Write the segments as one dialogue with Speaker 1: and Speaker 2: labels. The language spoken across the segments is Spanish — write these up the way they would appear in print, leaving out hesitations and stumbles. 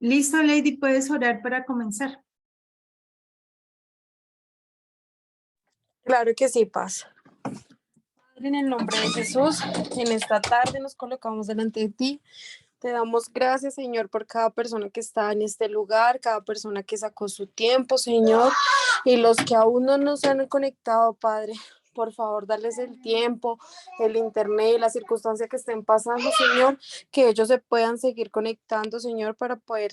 Speaker 1: Listo, Lady, puedes orar para comenzar.
Speaker 2: Claro que sí, Paz. Padre, en el nombre de Jesús, en esta tarde nos colocamos delante de ti. Te damos gracias, Señor, por cada persona que está en este lugar, cada persona que sacó su tiempo, Señor, y los que aún no nos han conectado, Padre. Por favor, darles el tiempo, el internet y la circunstancia que estén pasando, Señor, que ellos se puedan seguir conectando, Señor, para poder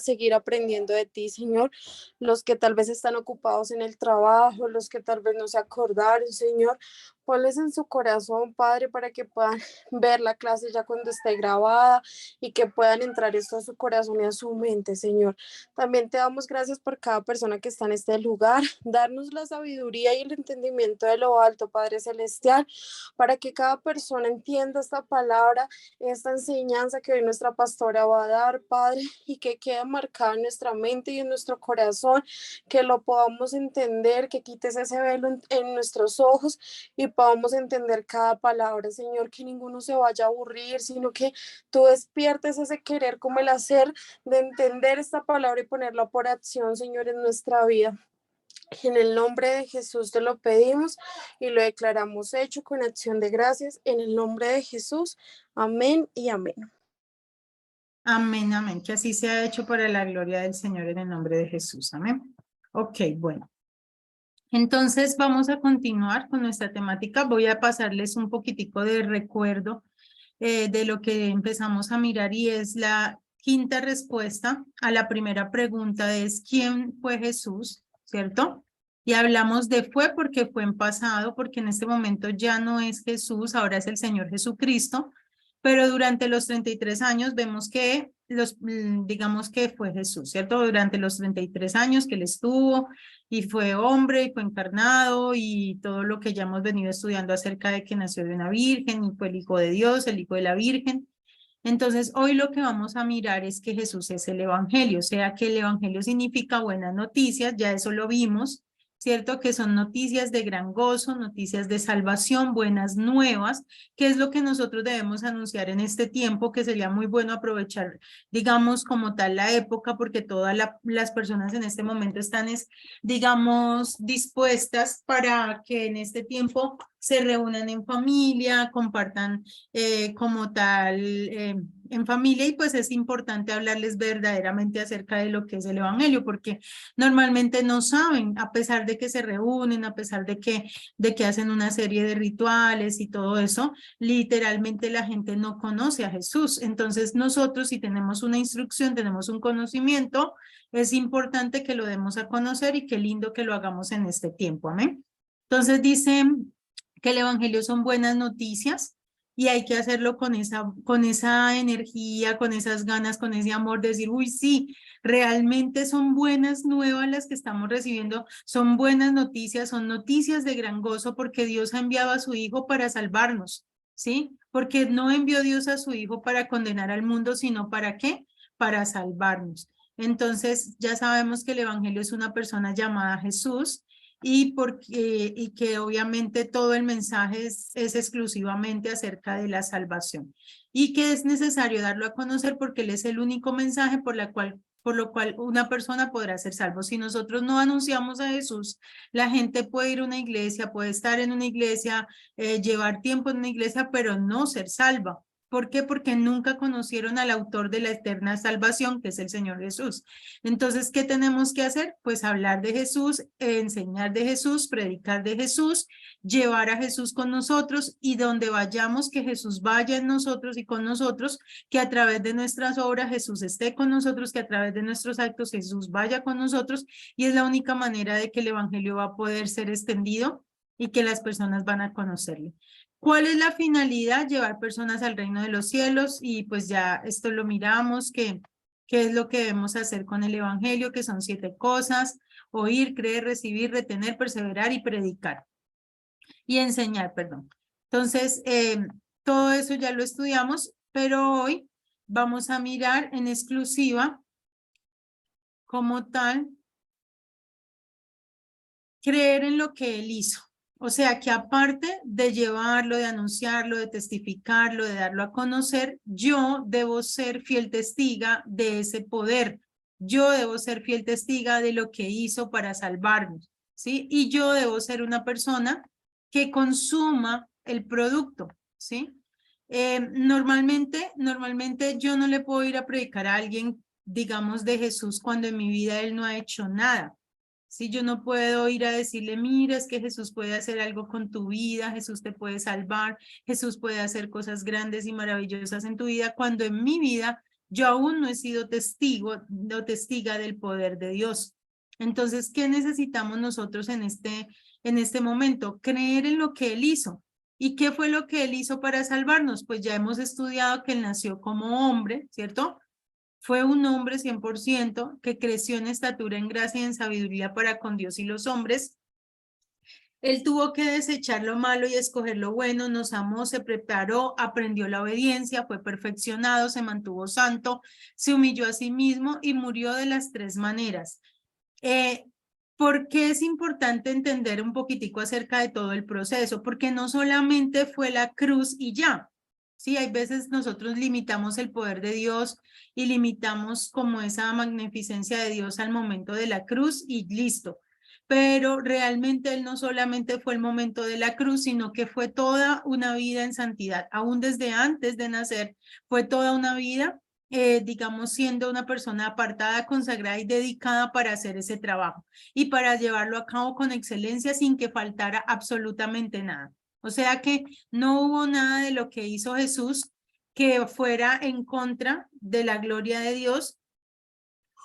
Speaker 2: seguir aprendiendo de ti, Señor. Los que tal vez están ocupados en el trabajo, los que tal vez no se acordaron, Señor, ponles en su corazón, Padre, para que puedan ver la clase ya cuando esté grabada y que puedan entrar esto a su corazón y a su mente, Señor. También te damos gracias por cada persona que está en este lugar, darnos la sabiduría y el entendimiento de lo alto, Padre Celestial, para que cada persona entienda esta palabra, esta enseñanza que hoy nuestra pastora va a dar, Padre, y que quede marcada en nuestra mente y en nuestro corazón, que lo podamos entender, que quites ese velo en nuestros ojos y podamos entender cada palabra, Señor, que ninguno se vaya a aburrir, sino que tú despiertes ese querer como el hacer de entender esta palabra y ponerla por acción, Señor, en nuestra vida. En el nombre de Jesús te lo pedimos y lo declaramos hecho con acción de gracias. En el nombre de Jesús, amén y amén.
Speaker 1: Amén, amén. Que así sea hecho para la gloria del Señor en el nombre de Jesús. Amén. Ok, bueno. Entonces vamos a continuar con nuestra temática. Voy a pasarles un poquitico de recuerdo de lo que empezamos a mirar y es la quinta respuesta a la primera pregunta es ¿quién fue Jesús? ¿Cierto? Y hablamos de fue porque fue en pasado, porque en este momento ya no es Jesús, ahora es el Señor Jesucristo, pero durante los 33 años vemos que digamos que fue Jesús, ¿cierto? Durante los 33 años que él estuvo y fue hombre y fue encarnado y todo lo que ya hemos venido estudiando acerca de que nació de una virgen y fue el hijo de Dios, el hijo de la virgen. Entonces, hoy lo que vamos a mirar es que Jesús es el evangelio, o sea que el evangelio significa buenas noticias, ya eso lo vimos, ¿cierto? Que son noticias de gran gozo, noticias de salvación, buenas nuevas, que es lo que nosotros debemos anunciar en este tiempo, que sería muy bueno aprovechar, digamos, como tal la época, porque todas las personas en este momento están, digamos, dispuestas para que en este tiempo se reúnan en familia, compartan como tal en familia y pues es importante hablarles verdaderamente acerca de lo que es el evangelio porque normalmente no saben, a pesar de que se reúnen, a pesar de que hacen una serie de rituales y todo eso, literalmente la gente no conoce a Jesús. Entonces nosotros si tenemos una instrucción, tenemos un conocimiento, es importante que lo demos a conocer y qué lindo que lo hagamos en este tiempo. Amén. Entonces dice que el evangelio son buenas noticias y hay que hacerlo con esa energía, con esas ganas, con ese amor, de decir, uy, sí, realmente son buenas nuevas las que estamos recibiendo, son buenas noticias, son noticias de gran gozo porque Dios ha enviado a su Hijo para salvarnos, ¿sí? Porque no envió Dios a su Hijo para condenar al mundo, sino ¿para qué? Para salvarnos. Entonces, ya sabemos que el evangelio es una persona llamada Jesús, y que obviamente todo el mensaje es exclusivamente acerca de la salvación y que es necesario darlo a conocer porque él es el único mensaje por lo cual una persona podrá ser salvo. Si nosotros no anunciamos a Jesús, la gente puede ir a una iglesia, puede estar en una iglesia, llevar tiempo en una iglesia, pero no ser salva. ¿Por qué? Porque nunca conocieron al autor de la eterna salvación, que es el Señor Jesús. Entonces, ¿qué tenemos que hacer? Pues hablar de Jesús, enseñar de Jesús, predicar de Jesús, llevar a Jesús con nosotros y donde vayamos, que Jesús vaya en nosotros y con nosotros, que a través de nuestras obras Jesús esté con nosotros, que a través de nuestros actos Jesús vaya con nosotros y es la única manera de que el evangelio va a poder ser extendido y que las personas van a conocerle. ¿Cuál es la finalidad? Llevar personas al reino de los cielos y pues ya esto lo miramos, que ¿qué es lo que debemos hacer con el evangelio? Que son 7 cosas: oír, creer, recibir, retener, perseverar y predicar. Y enseñar, perdón. Entonces, todo eso ya lo estudiamos, pero hoy vamos a mirar en exclusiva como tal, creer en lo que él hizo. O sea que aparte de llevarlo, de anunciarlo, de testificarlo, de darlo a conocer, yo debo ser fiel testiga de ese poder. Yo debo ser fiel testiga de lo que hizo para salvarnos, ¿sí? Y yo debo ser una persona que consuma el producto, ¿sí? Normalmente yo no le puedo ir a predicar a alguien, digamos, de Jesús cuando en mi vida él no ha hecho nada. Si yo no puedo ir a decirle, mira, es que Jesús puede hacer algo con tu vida, Jesús te puede salvar, Jesús puede hacer cosas grandes y maravillosas en tu vida, cuando en mi vida yo aún no he sido testigo o testiga del poder de Dios. Entonces, ¿qué necesitamos nosotros en este momento? Creer en lo que Él hizo. ¿Y qué fue lo que Él hizo para salvarnos? Pues ya hemos estudiado que Él nació como hombre, ¿cierto? Fue un hombre 100% que creció en estatura, en gracia y en sabiduría para con Dios y los hombres. Él tuvo que desechar lo malo y escoger lo bueno, nos amó, se preparó, aprendió la obediencia, fue perfeccionado, se mantuvo santo, se humilló a sí mismo y murió de las tres maneras. ¿Por qué es importante entender un poquitico acerca de todo el proceso? Porque no solamente fue la cruz y ya. Sí, hay veces nosotros limitamos el poder de Dios y limitamos como esa magnificencia de Dios al momento de la cruz y listo. Pero realmente Él no solamente fue el momento de la cruz, sino que fue toda una vida en santidad. Aún desde antes de nacer, fue toda una vida, digamos, siendo una persona apartada, consagrada y dedicada para hacer ese trabajo y para llevarlo a cabo con excelencia sin que faltara absolutamente nada. O sea que no hubo nada de lo que hizo Jesús que fuera en contra de la gloria de Dios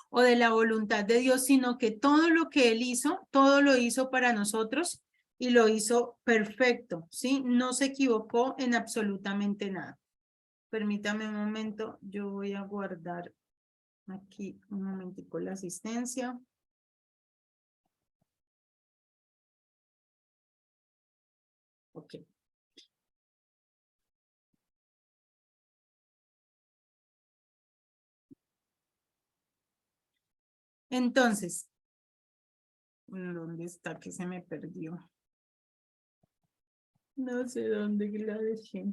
Speaker 1: o de la voluntad de Dios, sino que todo lo que Él hizo, todo lo hizo para nosotros y lo hizo perfecto, ¿sí? No se equivocó en absolutamente nada. Permítame un momento, yo voy a guardar aquí un momentico la asistencia. Ok. Entonces, ¿dónde está que se me perdió? No sé dónde la dejé.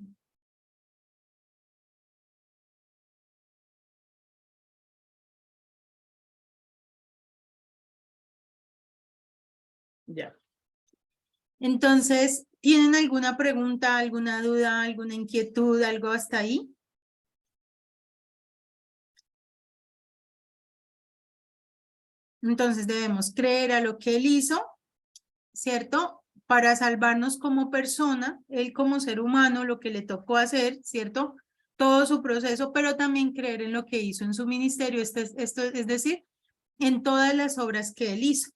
Speaker 1: Ya. Entonces, ¿tienen alguna pregunta, alguna duda, alguna inquietud, algo hasta ahí? Entonces debemos creer a lo que Él hizo, ¿cierto? Para salvarnos como persona, Él como ser humano, lo que le tocó hacer, ¿cierto? Todo su proceso, pero también creer en lo que hizo en su ministerio, esto es decir, en todas las obras que Él hizo.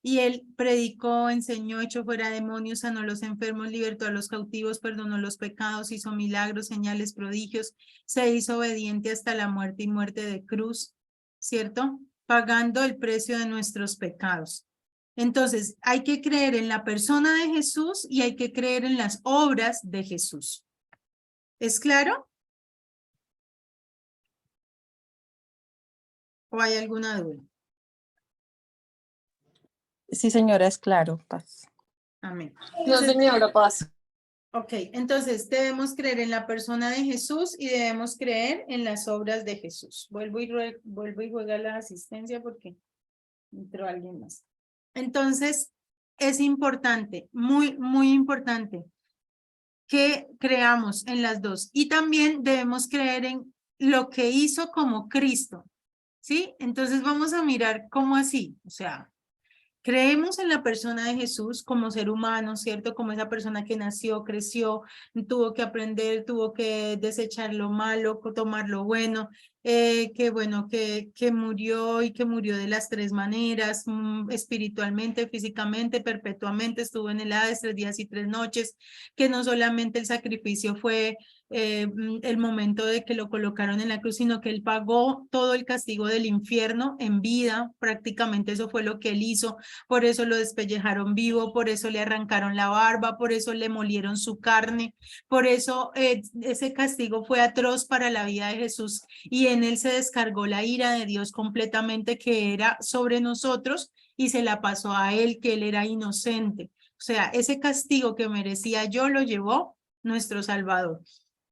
Speaker 1: Y Él predicó, enseñó, echó fuera demonios, sanó a los enfermos, libertó a los cautivos, perdonó los pecados, hizo milagros, señales, prodigios, se hizo obediente hasta la muerte y muerte de cruz, ¿cierto? Pagando el precio de nuestros pecados. Entonces, hay que creer en la persona de Jesús y hay que creer en las obras de Jesús. ¿Es claro? ¿O hay alguna duda?
Speaker 3: Sí, señora, es claro, paz.
Speaker 1: Amén.
Speaker 2: No,
Speaker 1: Entonces,
Speaker 2: señora, paz.
Speaker 1: ok, entonces debemos creer en la persona de Jesús y debemos creer en las obras de Jesús. Vuelvo y juega la asistencia porque entró alguien más. Entonces, es importante, muy importante que creamos en las dos. Y también debemos creer en lo que hizo como Cristo, ¿sí? Entonces vamos a mirar cómo así, o sea, creemos en la persona de Jesús como ser humano, ¿cierto? Como esa persona que nació, creció, tuvo que aprender, tuvo que desechar lo malo, tomar lo bueno, que bueno, que murió y que murió de las tres maneras, espiritualmente, físicamente, perpetuamente, estuvo en el Hades 3 días y 3 noches, que no solamente el sacrificio fue el momento de que lo colocaron en la cruz, sino que él pagó todo el castigo del infierno en vida, prácticamente eso fue lo que él hizo, por eso lo despellejaron vivo, por eso le arrancaron la barba, por eso le molieron su carne, por eso ese castigo fue atroz para la vida de Jesús y en él se descargó la ira de Dios completamente que era sobre nosotros y se la pasó a él, que él era inocente. O sea, ese castigo que merecía yo lo llevó nuestro Salvador.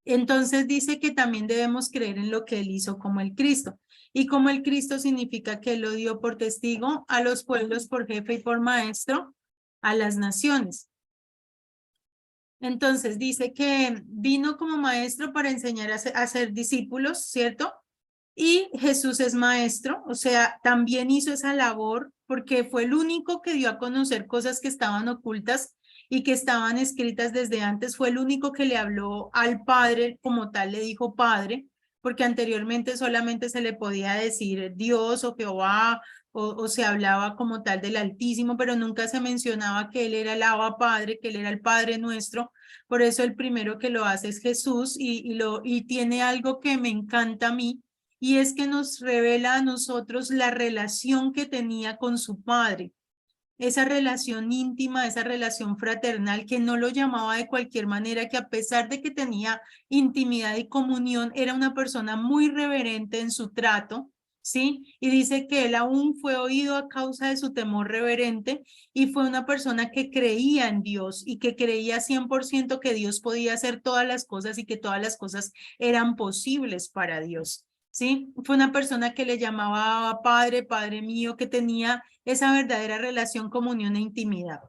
Speaker 1: Entonces dice que también debemos creer en lo que Él hizo como el Cristo. Y como el Cristo significa que Él lo dio por testigo a los pueblos, por jefe y por maestro, a las naciones. Entonces dice que vino como maestro para enseñar a ser discípulos, ¿cierto? Y Jesús es maestro, o sea, también hizo esa labor porque fue el único que dio a conocer cosas que estaban ocultas y que estaban escritas desde antes. Fue el único que le habló al Padre, como tal le dijo Padre, porque anteriormente solamente se le podía decir Dios o Jehová o se hablaba como tal del Altísimo, pero nunca se mencionaba que Él era el Abba Padre, que Él era el Padre nuestro. Por eso el primero que lo hace es Jesús y tiene algo que me encanta a mí, y es que nos revela a nosotros la relación que tenía con su padre, esa relación íntima, esa relación fraternal, que no lo llamaba de cualquier manera, que a pesar de que tenía intimidad y comunión, era una persona muy reverente en su trato, ¿sí? Y dice que él aún fue oído a causa de su temor reverente y fue una persona que creía en Dios y que creía 100% que Dios podía hacer todas las cosas y que todas las cosas eran posibles para Dios. ¿Sí? Fue una persona que le llamaba Padre, Padre mío, que tenía esa verdadera relación, comunión e intimidad.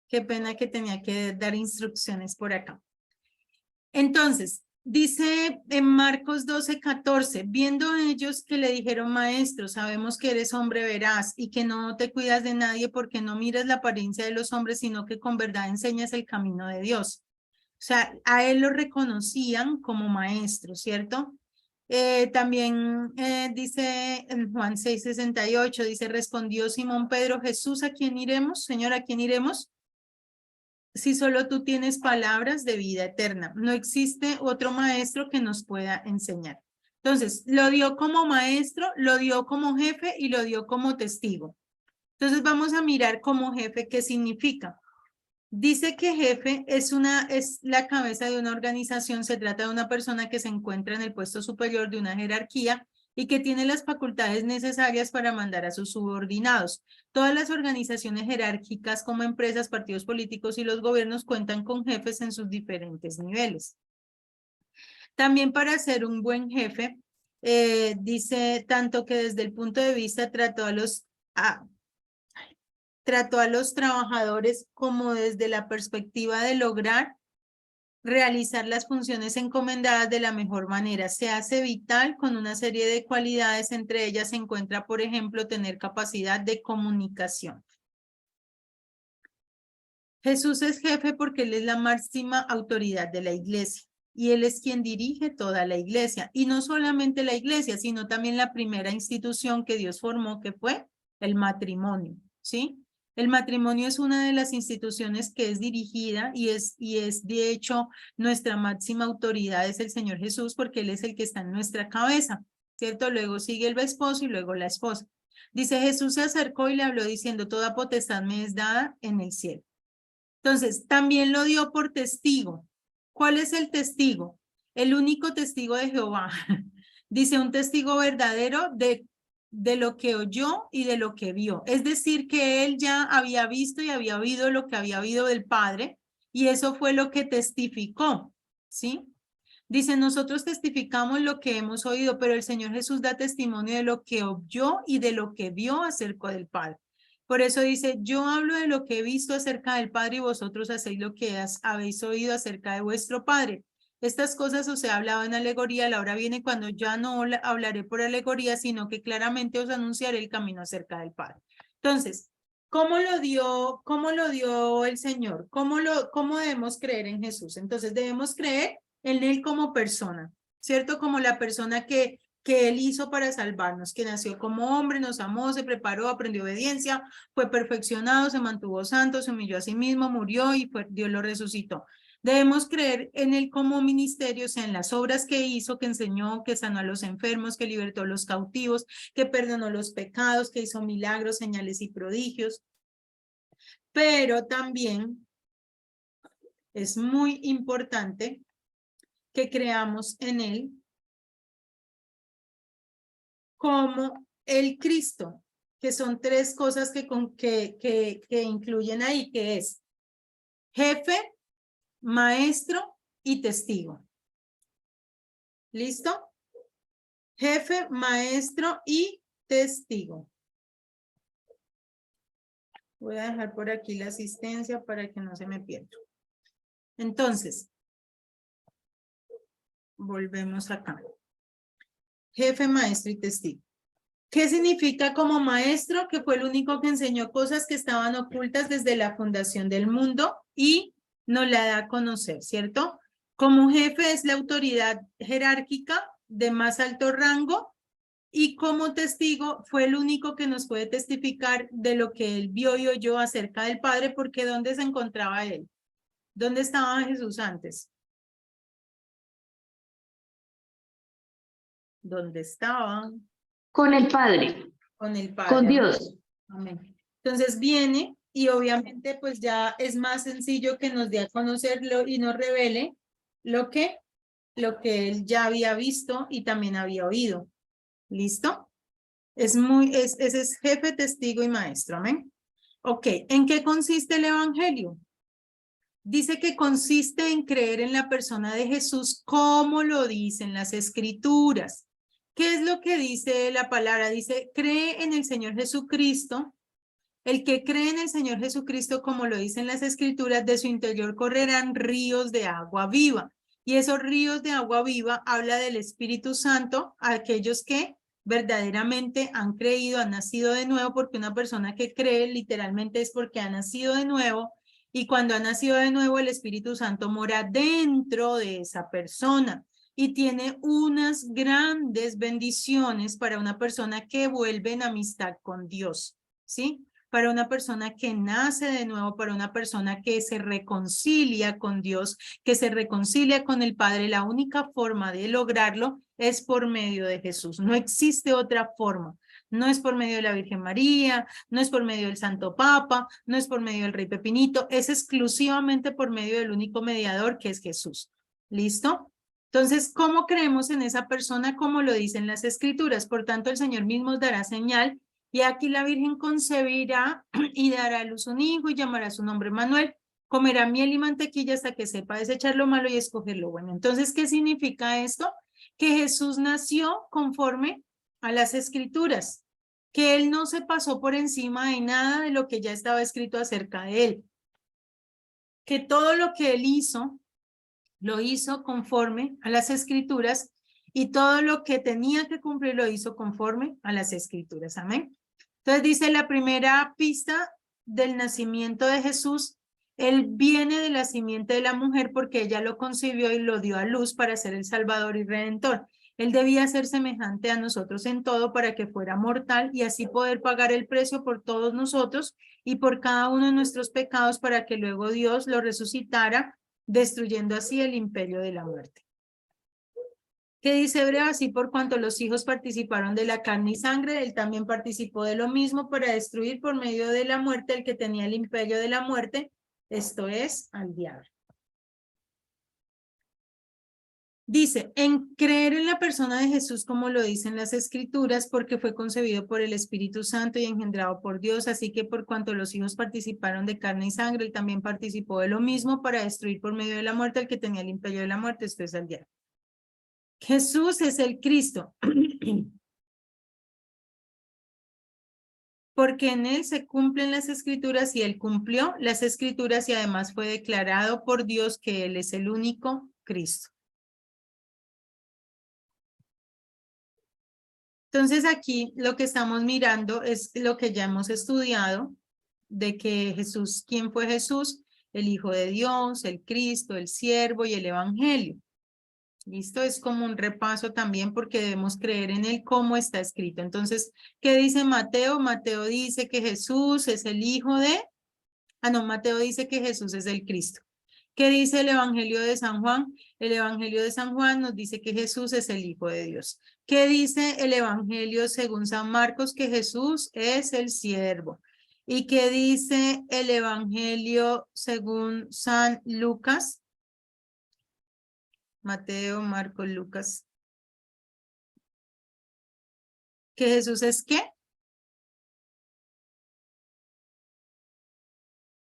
Speaker 1: Qué pena que tenía que dar instrucciones por acá. Entonces, dice en Marcos 12:14, viendo ellos que le dijeron, maestro, sabemos que eres hombre veraz y que no te cuidas de nadie porque no miras la apariencia de los hombres, sino que con verdad enseñas el camino de Dios. O sea, a él lo reconocían como maestro, ¿cierto? También dice en Juan 6:68, dice, respondió Simón Pedro, Jesús, ¿a quién iremos? Señor, ¿a quién iremos? Si solo tú tienes palabras de vida eterna. No existe otro maestro que nos pueda enseñar. Entonces, lo dio como maestro, lo dio como jefe y lo dio como testigo. Entonces, vamos a mirar como jefe qué significa. Dice que jefe es la cabeza de una organización, se trata de una persona que se encuentra en el puesto superior de una jerarquía y que tiene las facultades necesarias para mandar a sus subordinados. Todas las organizaciones jerárquicas como empresas, partidos políticos y los gobiernos cuentan con jefes en sus diferentes niveles. También para ser un buen jefe, dice tanto que desde el punto de vista trató a los trabajadores como desde la perspectiva de lograr realizar las funciones encomendadas de la mejor manera. Se hace vital con una serie de cualidades, entre ellas se encuentra, por ejemplo, tener capacidad de comunicación. Jesús es jefe porque Él es la máxima autoridad de la iglesia y Él es quien dirige toda la iglesia. Y no solamente la iglesia, sino también la primera institución que Dios formó, que fue el matrimonio, ¿sí? El matrimonio es una de las instituciones que es dirigida y es de hecho nuestra máxima autoridad es el Señor Jesús porque Él es el que está en nuestra cabeza, ¿cierto? Luego sigue el esposo y luego la esposa. Dice, Jesús se acercó y le habló diciendo, toda potestad me es dada en el cielo. Entonces, también lo dio por testigo. ¿Cuál es el testigo? El único testigo de Jehová. Dice, un testigo verdadero de lo que oyó y de lo que vio. Es decir, que él ya había visto y había oído lo que había oído del Padre, y eso fue lo que testificó, ¿sí? Dice, nosotros testificamos lo que hemos oído, pero el Señor Jesús da testimonio de lo que oyó y de lo que vio acerca del Padre. Por eso dice, yo hablo de lo que he visto acerca del Padre y vosotros hacéis lo que habéis oído acerca de vuestro Padre. Estas cosas os he hablado en alegoría, la hora viene cuando ya no hablaré por alegoría, sino que claramente os anunciaré el camino acerca del Padre. Entonces, ¿cómo lo dio el Señor? ¿Cómo debemos creer en Jesús? Entonces, debemos creer en Él como persona, ¿cierto? Como la persona que Él hizo para salvarnos, que nació como hombre, nos amó, se preparó, aprendió obediencia, fue perfeccionado, se mantuvo santo, se humilló a sí mismo, murió y Dios lo resucitó. Debemos creer en él como ministerio, o sea, en las obras que hizo, que enseñó, que sanó a los enfermos, que libertó a los cautivos, que perdonó los pecados, que hizo milagros, señales y prodigios. Pero también es muy importante que creamos en él como el Cristo, que son tres cosas que incluyen ahí, que es jefe, maestro y testigo. ¿Listo? Jefe, maestro y testigo. Voy a dejar por aquí la asistencia para que no se me pierda. Entonces, volvemos acá. Jefe, maestro y testigo. ¿Qué significa como maestro? Que fue el único que enseñó cosas que estaban ocultas desde la fundación del mundo y nos la da a conocer, ¿cierto? Como jefe es la autoridad jerárquica de más alto rango y como testigo fue el único que nos puede testificar de lo que él vio y oyó acerca del Padre, porque ¿dónde se encontraba él? ¿Dónde estaba Jesús antes? ¿Dónde estaba?
Speaker 4: Con el Padre,
Speaker 1: Con el Padre.
Speaker 4: con Dios.
Speaker 1: Amén. Entonces viene y obviamente pues ya es más sencillo que nos dé a conocerlo y nos revele lo que él ya había visto y también había oído. ¿Listo? Ese es jefe, testigo y maestro. Amén. Ok, ¿en qué consiste el evangelio? Dice que consiste en creer en la persona de Jesús como lo dicen las escrituras. ¿Qué es lo que dice la palabra? Dice, cree en el Señor Jesucristo. El que cree en el Señor Jesucristo, como lo dicen las escrituras, de su interior correrán ríos de agua viva. Y esos ríos de agua viva habla del Espíritu Santo a aquellos que verdaderamente han creído, han nacido de nuevo, porque una persona que cree literalmente es porque ha nacido de nuevo, y cuando ha nacido de nuevo el Espíritu Santo mora dentro de esa persona y tiene unas grandes bendiciones para una persona que vuelve en amistad con Dios, ¿sí? Para una persona que nace de nuevo, para una persona que se reconcilia con Dios, que se reconcilia con el Padre. La única forma de lograrlo es por medio de Jesús. No existe otra forma. No es por medio de la Virgen María, no es por medio del Santo Papa, no es por medio del Rey Pepinito, es exclusivamente por medio del único mediador que es Jesús. ¿Listo? Entonces, ¿cómo creemos en esa persona? Como lo dicen las Escrituras. Por tanto, el Señor mismo dará señal. Y aquí la Virgen concebirá y dará a luz un hijo y llamará su nombre Manuel. Comerá miel y mantequilla hasta que sepa desechar lo malo y escoger lo bueno. Entonces, ¿qué significa esto? Que Jesús nació conforme a las Escrituras, que Él no se pasó por encima de nada de lo que ya estaba escrito acerca de Él, que todo lo que Él hizo, lo hizo conforme a las Escrituras y todo lo que tenía que cumplir lo hizo conforme a las Escrituras. Amén. Entonces dice la primera pista del nacimiento de Jesús, él viene de la simiente de la mujer porque ella lo concibió y lo dio a luz para ser el Salvador y Redentor. Él debía ser semejante a nosotros en todo para que fuera mortal y así poder pagar el precio por todos nosotros y por cada uno de nuestros pecados para que luego Dios lo resucitara, destruyendo así el imperio de la muerte. ¿Qué dice Hebreo? Así por cuanto los hijos participaron de la carne y sangre, él también participó de lo mismo para destruir por medio de la muerte el que tenía el imperio de la muerte, esto es, al diablo. Dice, en creer en la persona de Jesús como lo dicen las Escrituras, porque fue concebido por el Espíritu Santo y engendrado por Dios, así que por cuanto los hijos participaron de carne y sangre, él también participó de lo mismo para destruir por medio de la muerte el que tenía el imperio de la muerte, esto es, al diablo. Jesús es el Cristo, porque en él se cumplen las Escrituras y él cumplió las Escrituras y además fue declarado por Dios que él es el único Cristo. Entonces aquí lo que estamos mirando es lo que ya hemos estudiado, de que Jesús, ¿quién fue Jesús? El Hijo de Dios, el Cristo, el siervo y el Evangelio. ¿Listo? Es como un repaso también porque debemos creer en él como está escrito. Entonces, ¿qué dice Mateo? Mateo dice que Jesús es el hijo de... Mateo dice que Jesús es el Cristo. ¿Qué dice el Evangelio de San Juan? El Evangelio de San Juan nos dice que Jesús es el Hijo de Dios. ¿Qué dice el Evangelio según San Marcos? Que Jesús es el siervo. ¿Y qué dice el Evangelio según San Lucas? Mateo, Marcos, Lucas. ¿Que Jesús es qué?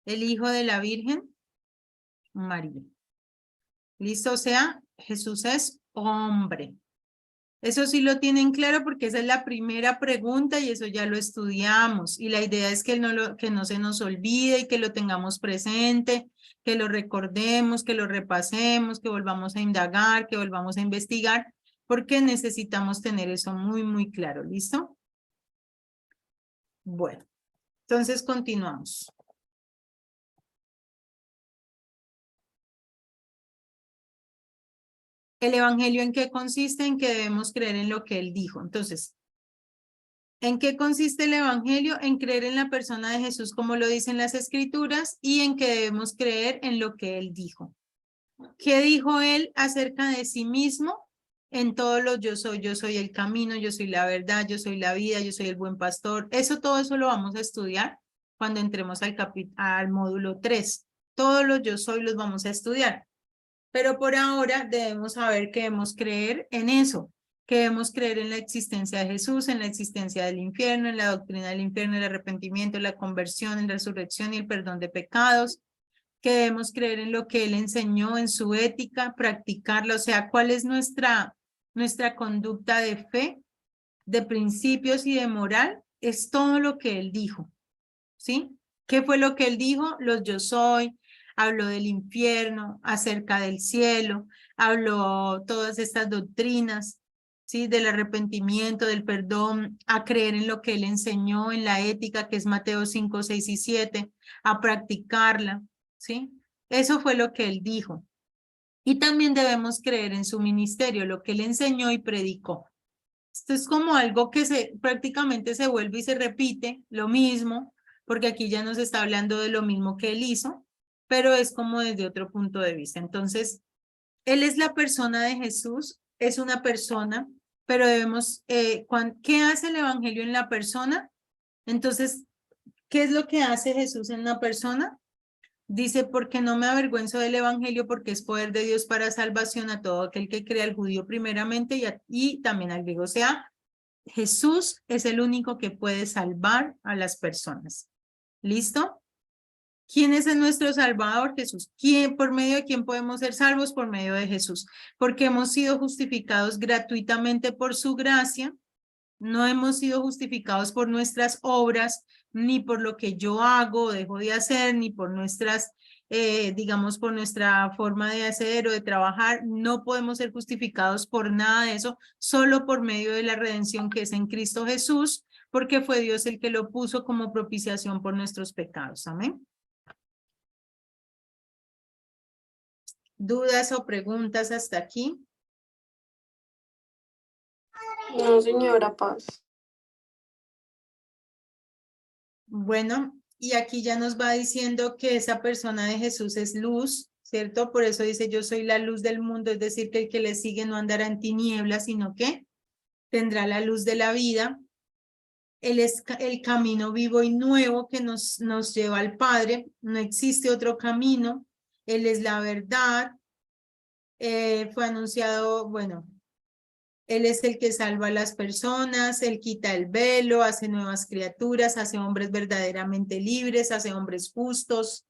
Speaker 1: El Hijo de la Virgen María. ¿Listo? O sea, Jesús es hombre. Eso sí lo tienen claro porque esa es la primera pregunta y eso ya lo estudiamos. Y la idea es que que no se nos olvide y que lo tengamos presente, que lo recordemos, que lo repasemos, que volvamos a indagar, que volvamos a investigar, porque necesitamos tener eso muy, muy claro. ¿Listo? Bueno, entonces continuamos. ¿El evangelio en qué consiste? En que debemos creer en lo que él dijo. Entonces, ¿en qué consiste el evangelio? En creer en la persona de Jesús como lo dicen las escrituras y en que debemos creer en lo que él dijo. ¿Qué dijo él acerca de sí mismo? En todos los yo soy el camino, yo soy la verdad, yo soy la vida, yo soy el buen pastor. Todo eso lo vamos a estudiar cuando entremos al módulo 3. Todos los yo soy los vamos a estudiar. Pero por ahora debemos saber que debemos creer en eso, que debemos creer en la existencia de Jesús, en la existencia del infierno, en la doctrina del infierno, el arrepentimiento, la conversión, en la resurrección y el perdón de pecados, que debemos creer en lo que Él enseñó, en su ética, practicarla, o sea, cuál es nuestra conducta de fe, de principios y de moral, es todo lo que Él dijo, ¿sí? ¿Qué fue lo que Él dijo? Los yo soy. Habló del infierno, acerca del cielo, habló todas estas doctrinas, ¿sí? Del arrepentimiento, del perdón, a creer en lo que él enseñó en la ética, que es Mateo 5, 6 y 7, a practicarla, ¿sí? Eso fue lo que él dijo. Y también debemos creer en su ministerio, lo que él enseñó y predicó. Esto es como algo que prácticamente se vuelve y se repite, lo mismo, porque aquí ya nos está hablando de lo mismo que él hizo, pero es como desde otro punto de vista. Entonces, él es la persona de Jesús, es una persona, pero debemos, ¿qué hace el evangelio en la persona? Entonces, ¿qué es lo que hace Jesús en una persona? Dice, porque no me avergüenzo del evangelio, porque es poder de Dios para salvación a todo aquel que crea, al judío primeramente y también al griego. O sea, Jesús es el único que puede salvar a las personas. ¿Listo? ¿Quién es nuestro Salvador? Jesús. ¿Por medio de quién podemos ser salvos? Por medio de Jesús. Porque hemos sido justificados gratuitamente por su gracia. No hemos sido justificados por nuestras obras, ni por lo que yo hago o dejo de hacer, ni por digamos, por nuestra forma de hacer o de trabajar. No podemos ser justificados por nada de eso, solo por medio de la redención que es en Cristo Jesús, porque fue Dios el que lo puso como propiciación por nuestros pecados. Amén. ¿Dudas o preguntas hasta aquí?
Speaker 2: No, señora Paz.
Speaker 1: Bueno, y aquí ya nos va diciendo que esa persona de Jesús es luz, ¿cierto? Por eso dice, yo soy la luz del mundo, es decir, que el que le sigue no andará en tinieblas, sino que tendrá la luz de la vida. Él es el camino vivo y nuevo que nos lleva al Padre, no existe otro camino, Él es la verdad. Fue anunciado, bueno, Él es el que salva a las personas, Él quita el velo, hace nuevas criaturas, hace hombres verdaderamente libres, hace hombres justos.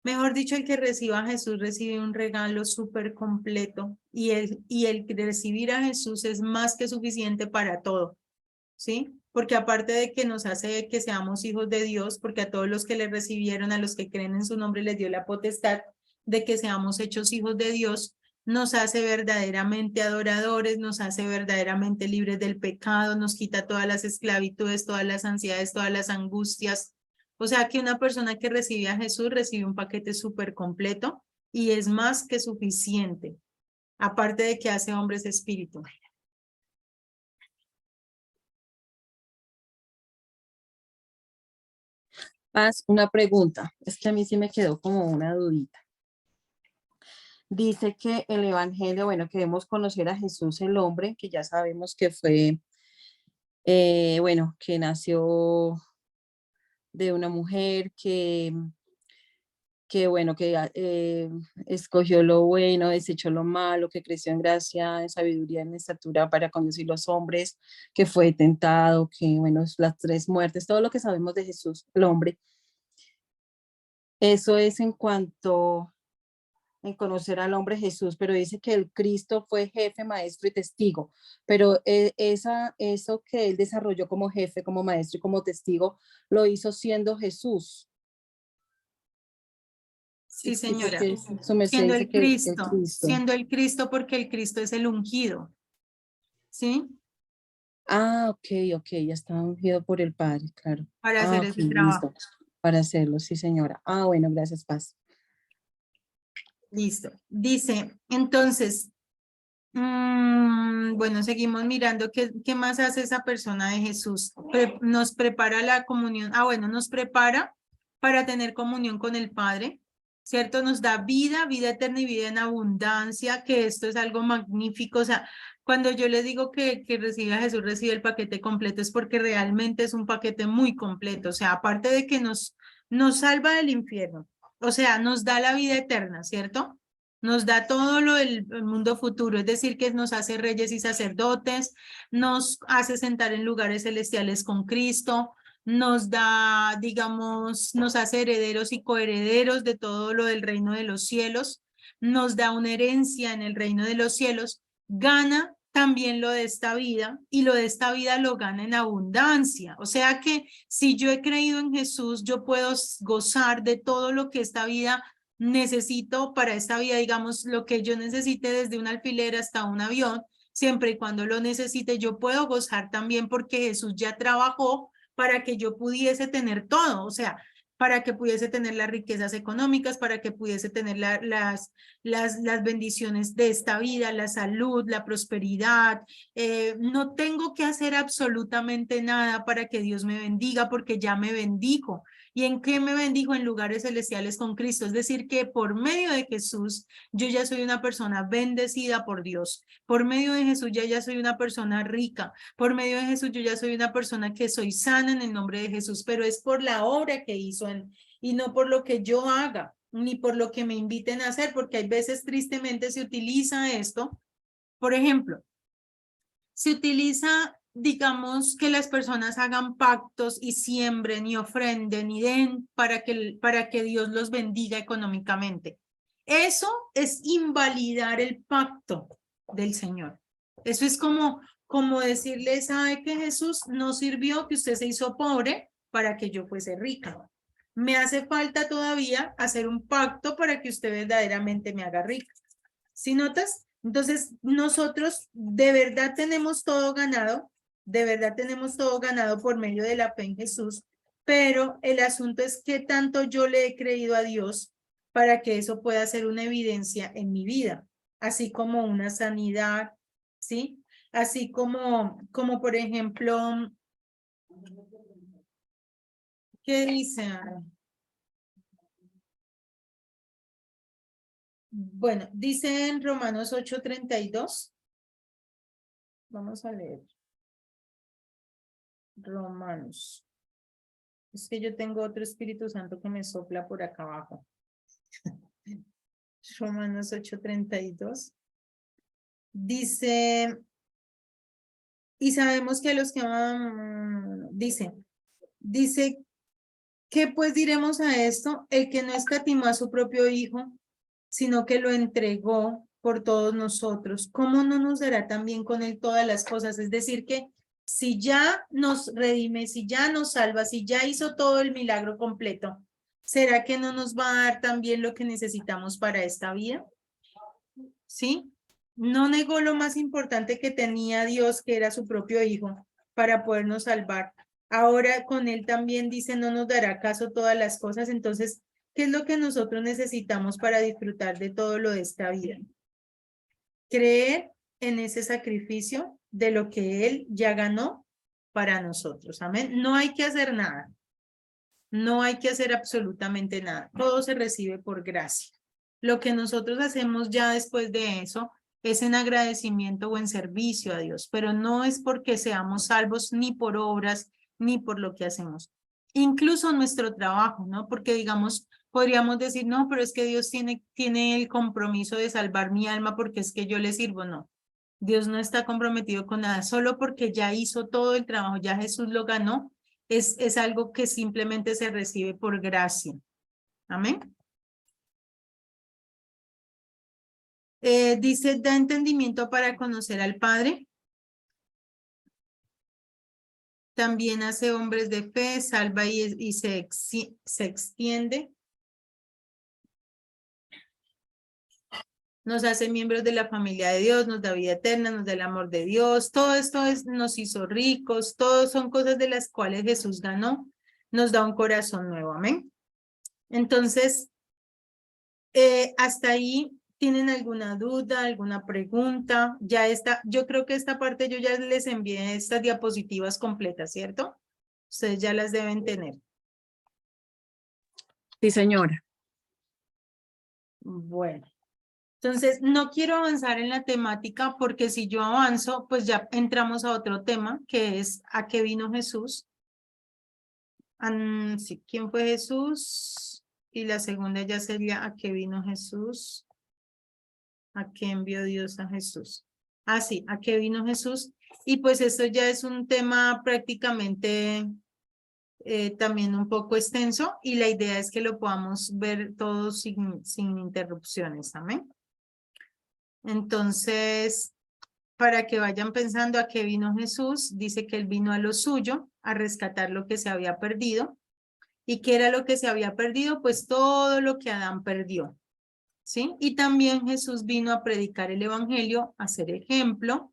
Speaker 1: Mejor dicho, el que reciba a Jesús recibe un regalo súper completo y el recibir a Jesús es más que suficiente para todo, ¿sí? Porque aparte de que nos hace que seamos hijos de Dios, porque a todos los que le recibieron, a los que creen en su nombre, les dio la potestad de que seamos hechos hijos de Dios, nos hace verdaderamente adoradores, nos hace verdaderamente libres del pecado, nos quita todas las esclavitudes, todas las ansiedades, todas las angustias. O sea que una persona que recibe a Jesús recibe un paquete súper completo y es más que suficiente, aparte de que hace hombres espíritu.
Speaker 3: Paz, una pregunta. Es que a mí sí me quedó como una dudita. dice que el Evangelio, bueno, queremos conocer a Jesús el hombre, que ya sabemos que fue, bueno, que nació de una mujer que bueno, escogió lo bueno, desechó lo malo, que creció en gracia, en sabiduría, en estatura para conducir los hombres, que fue tentado, que bueno, las tres muertes, todo lo que sabemos de Jesús, el hombre. Eso es en cuanto en conocer al hombre Jesús, pero dice que el Cristo fue jefe, maestro y testigo, pero eso que él desarrolló como jefe, como maestro y como testigo, lo hizo siendo Jesús.
Speaker 1: Sí,
Speaker 3: Y
Speaker 1: señora.
Speaker 3: porque su merced dice que el Cristo.
Speaker 1: Siendo el Cristo porque el Cristo es el ungido. ¿Sí?
Speaker 3: Ah, ok, ya está ungido por el Padre, claro.
Speaker 1: Para
Speaker 3: Ah,
Speaker 1: hacer
Speaker 3: ok,
Speaker 1: ese trabajo.
Speaker 3: listo. Para hacerlo, sí, señora. Ah, bueno, gracias, Paz.
Speaker 1: Listo. Dice, entonces, bueno, seguimos mirando qué más hace esa persona de Jesús. Nos prepara la comunión. Ah, bueno, nos prepara para tener comunión con el Padre, ¿cierto? Nos da vida, vida eterna y vida en abundancia, que esto es algo magnífico. O sea, cuando yo les digo que recibe a Jesús, recibe el paquete completo, es porque realmente es un paquete muy completo. O sea, aparte de que nos salva del infierno, o sea, nos da la vida eterna, ¿cierto? Nos da todo lo del mundo futuro, es decir, que nos hace reyes y sacerdotes, nos hace sentar en lugares celestiales con Cristo, nos da, digamos, nos hace herederos y coherederos de todo lo del reino de los cielos, nos da una herencia en el reino de los cielos, gana también lo de esta vida y lo de esta vida lo gana en abundancia. O sea que si yo he creído en Jesús, yo puedo gozar de todo lo que esta vida necesito para esta vida, digamos, lo que yo necesite desde un alfiler hasta un avión, siempre y cuando lo necesite, yo puedo gozar también porque Jesús ya trabajó para que yo pudiese tener todo, o sea, para que pudiese tener las riquezas económicas, para que pudiese tener las bendiciones de esta vida, la salud, la prosperidad. No tengo que hacer absolutamente nada para que Dios me bendiga porque ya me bendijo. ¿Y en qué me bendijo? En lugares celestiales con Cristo. Es decir, que por medio de Jesús, yo ya soy una persona bendecida por Dios. Por medio de Jesús, ya soy una persona rica. Por medio de Jesús, yo ya soy una persona que soy sana en el nombre de Jesús, pero es por la obra que hizo y no por lo que yo haga, ni por lo que me inviten a hacer, porque hay veces tristemente se utiliza esto. Por ejemplo, se utiliza, digamos, que las personas hagan pactos y siembren y ofrenden y den para que Dios los bendiga económicamente. Eso es invalidar el pacto del Señor. Eso es como decirle, ¿sabe que Jesús no sirvió que usted se hizo pobre para que yo fuese rica? Me hace falta todavía hacer un pacto para que usted verdaderamente me haga rica. ¿Sí notas? Entonces, nosotros de verdad tenemos todo ganado, de verdad tenemos todo ganado por medio de la fe en Jesús, pero el asunto es qué tanto yo le he creído a Dios para que eso pueda ser una evidencia en mi vida, así como una sanidad, ¿sí? Así como por ejemplo, ¿qué dice? Bueno, dice en Romanos 8:32. Vamos a leer. Romanos. Es que yo tengo otro Espíritu Santo que me sopla por acá abajo. Romanos 8:32. Dice, y sabemos que a los que dice, ¿qué pues diremos a esto? El que no escatimó a su propio Hijo, sino que lo entregó por todos nosotros, ¿cómo no nos dará también con él todas las cosas? Es decir, que si ya nos redime, si ya nos salva, si ya hizo todo el milagro completo, ¿será que no nos va a dar también lo que necesitamos para esta vida? ¿Sí? No negó lo más importante que tenía Dios, que era su propio Hijo, para podernos salvar. Ahora con él también dice, no nos dará acaso todas las cosas. Entonces, ¿qué es lo que nosotros necesitamos para disfrutar de todo lo de esta vida? Creer en ese sacrificio de lo que él ya ganó para nosotros. Amén. No hay que hacer nada. No hay que hacer absolutamente nada. Todo se recibe por gracia. Lo que nosotros hacemos ya después de eso es en agradecimiento o en servicio a Dios, pero no es porque seamos salvos ni por obras ni por lo que hacemos. Incluso nuestro trabajo, ¿no? Porque digamos, podríamos decir, no, pero es que Dios tiene el compromiso de salvar mi alma porque es que yo le sirvo, no. Dios no está comprometido con nada, solo porque ya hizo todo el trabajo, ya Jesús lo ganó, es algo que simplemente se recibe por gracia. Amén. Dice, da entendimiento para conocer al Padre. También hace hombres de fe, salva y se extiende. Nos hace miembros de la familia de Dios, nos da vida eterna, nos da el amor de Dios. Todo esto nos hizo ricos, todos son cosas de las cuales Jesús ganó. Nos da un corazón nuevo, amén. Entonces, hasta ahí, ¿tienen alguna duda, alguna pregunta? Ya está, yo creo que esta parte yo ya les envié estas diapositivas completas, ¿cierto? Ustedes ya las deben tener.
Speaker 3: Sí, señora.
Speaker 1: Bueno, entonces no quiero avanzar en la temática porque si yo avanzo, pues ya entramos a otro tema que es ¿a qué vino Jesús? Sí, ¿quién fue Jesús? Y la segunda ya sería ¿a qué vino Jesús? ¿A qué envió Dios a Jesús? Ah, sí, ¿a qué vino Jesús? Y pues esto ya es un tema prácticamente también un poco extenso y la idea es que lo podamos ver todos sin interrupciones, ¿amén? Entonces, para que vayan pensando a qué vino Jesús, dice que él vino a lo suyo, a rescatar lo que se había perdido. ¿Y qué era lo que se había perdido? Pues todo lo que Adán perdió, ¿sí? Y también Jesús vino a predicar el evangelio, a ser ejemplo,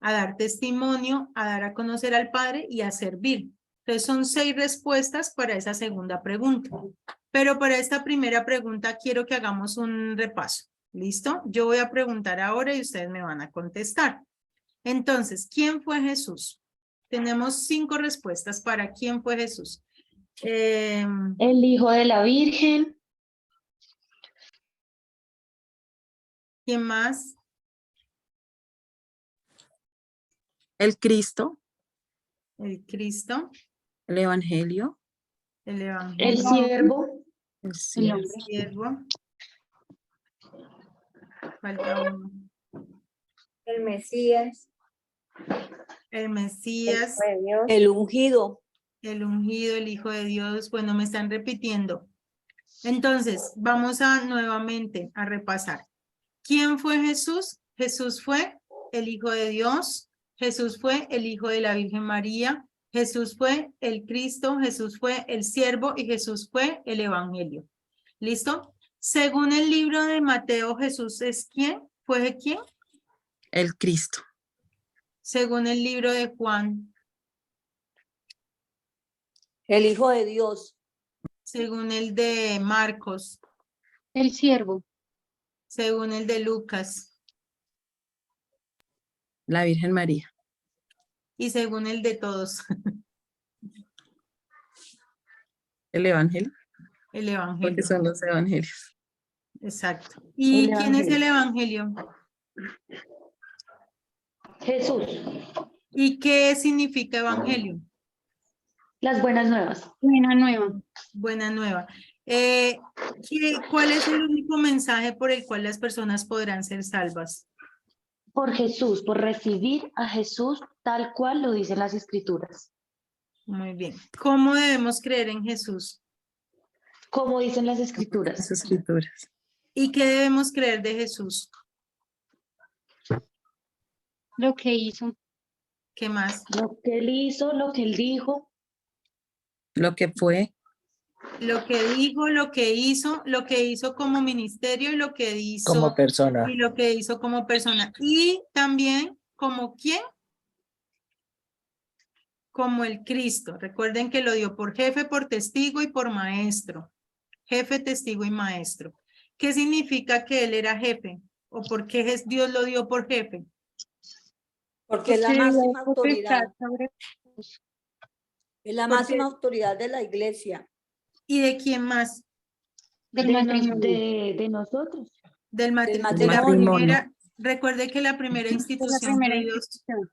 Speaker 1: a dar testimonio, a dar a conocer al Padre y a servir. Entonces son 6 respuestas para esa segunda pregunta. Pero para esta primera pregunta quiero que hagamos un repaso. ¿Listo? Yo voy a preguntar ahora y ustedes me van a contestar. Entonces, ¿quién fue Jesús? Tenemos 5 respuestas para quién fue Jesús.
Speaker 4: El Hijo de la Virgen,
Speaker 1: ¿Quién más?
Speaker 3: El Cristo,
Speaker 1: El Cristo,
Speaker 3: el Evangelio,
Speaker 1: el
Speaker 4: el
Speaker 1: Evangelio,
Speaker 4: siervo,
Speaker 3: el
Speaker 4: el
Speaker 3: cielo.
Speaker 1: el siervo. Falta uno.
Speaker 5: El Mesías,
Speaker 1: El
Speaker 5: el
Speaker 1: Mesías,
Speaker 5: Hijo de Dios,
Speaker 6: El ungido.
Speaker 1: el ungido, el Hijo de Dios. Bueno, me están repitiendo. Entonces, vamos a nuevamente a repasar. ¿Quién fue Jesús? Jesús fue el Hijo de Dios. Jesús fue el Hijo de la Virgen María. Jesús fue el Cristo. Jesús fue el siervo y Jesús fue el Evangelio. ¿Listo? Según el libro de Mateo, Jesús es ¿quién? ¿Fue quién?
Speaker 3: El Cristo,
Speaker 1: Según el libro de Juan,
Speaker 6: El Hijo de Dios.
Speaker 1: según el de Marcos,
Speaker 4: el siervo,
Speaker 1: según el de Lucas
Speaker 3: la Virgen María.
Speaker 1: y según el de todos,
Speaker 3: El Evangelio,
Speaker 1: el
Speaker 3: porque
Speaker 1: Evangelio.
Speaker 3: son los evangelios.
Speaker 1: Exacto. ¿Y
Speaker 4: El
Speaker 1: quién es el
Speaker 4: Evangelio.
Speaker 1: Evangelio?
Speaker 4: Jesús,
Speaker 1: ¿Y qué significa Evangelio?
Speaker 4: las buenas nuevas. Buena nueva.
Speaker 1: Buena nueva. ¿Cuál es el único mensaje por el cual las personas podrán ser salvas?
Speaker 4: Por Jesús, por recibir a Jesús tal cual lo dicen las Escrituras.
Speaker 1: Muy bien. ¿Cómo debemos creer en Jesús?
Speaker 4: Como dicen las
Speaker 3: Las
Speaker 4: Escrituras.
Speaker 3: escrituras.
Speaker 1: ¿Y qué debemos creer de Jesús?
Speaker 4: Lo que hizo.
Speaker 1: ¿Qué más?
Speaker 4: Lo que él hizo, lo que él dijo.
Speaker 3: Lo que fue,
Speaker 1: Lo que dijo, lo que hizo como ministerio y lo que hizo
Speaker 7: como persona.
Speaker 1: y lo que hizo como persona. Y también como quién, como el Cristo. Recuerden que lo dio por jefe, por testigo y por maestro. Jefe, testigo y maestro. ¿Qué significa que él era jefe? ¿O por qué Dios lo dio por jefe?
Speaker 6: Porque es la máxima autoridad. Es la
Speaker 1: Porque-
Speaker 6: máxima autoridad de la iglesia.
Speaker 1: ¿Y de quién más?
Speaker 5: Del
Speaker 4: de,
Speaker 5: matrimonio.
Speaker 4: de nosotros.
Speaker 1: Del matrimonio. De la
Speaker 3: matrimonio.
Speaker 1: primera, recuerde que la primera
Speaker 5: Es la
Speaker 1: institución
Speaker 5: primera
Speaker 1: que Dios,
Speaker 5: institución.